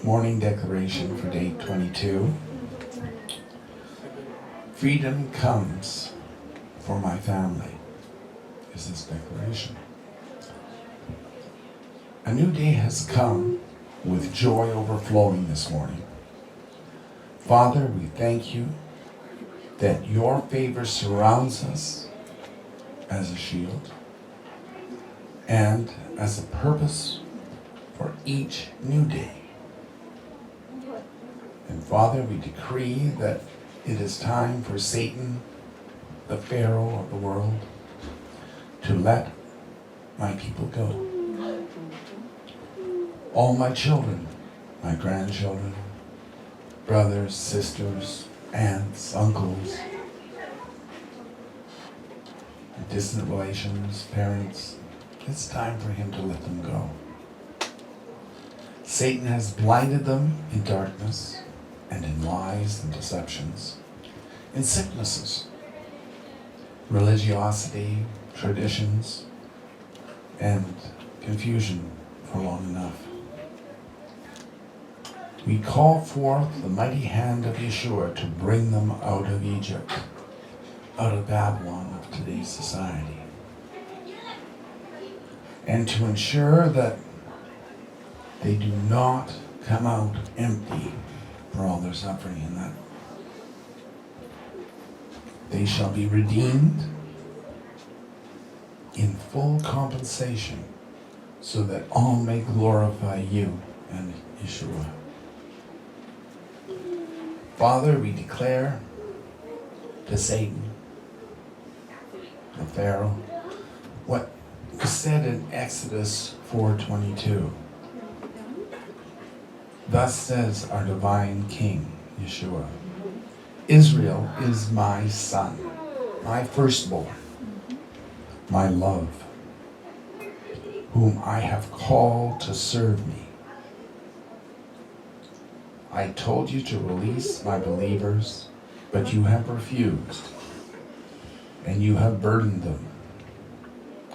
Morning declaration for day 22. Freedom comes for my family, is this declaration. A new day has come with joy overflowing this morning. Father, we thank you that your favor surrounds us as a shield and as a purpose for each new day. And Father, we decree that it is time for Satan, the Pharaoh of the world, to let my people go. All my children, my grandchildren, brothers, sisters, aunts, uncles, distant relations, parents, it's time for him to let them go. Satan has blinded them in darkness and in lies and deceptions, in sicknesses, religiosity, traditions, and confusion for long enough. We call forth the mighty hand of Yashua to bring them out of Egypt, out of Babylon of today's society, and to ensure that they do not come out empty for all their suffering in that. They shall be redeemed in full compensation so that all may glorify you and Yeshua. Father, we declare to Satan, the Pharaoh, what was said in Exodus 4:22. Thus says our divine King, Yeshua, Israel is my son, my firstborn, my love, whom I have called to serve me. I told you to release my believers, but you have refused, and you have burdened them.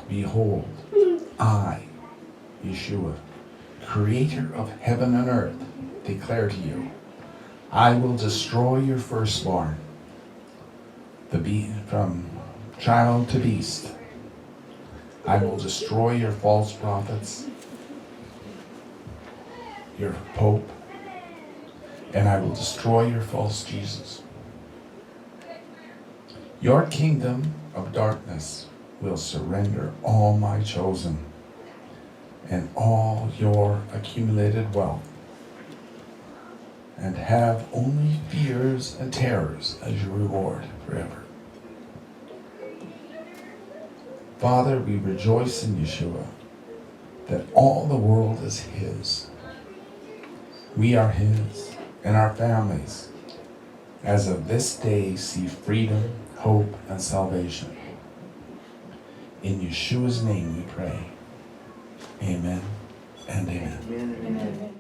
Behold, I, Yeshua, Creator of heaven and earth, declare to you, I will destroy your firstborn, from child to beast. I will destroy your false prophets, your pope, and I will destroy your false Jesus. Your kingdom of darkness will surrender all my chosen and all your accumulated wealth, and have only fears and terrors as your reward forever. Father, we rejoice in Yeshua that all the world is his. We are his, and our families, as of this day, see freedom, hope, and salvation. In Yeshua's name we pray. Amen and amen. Amen.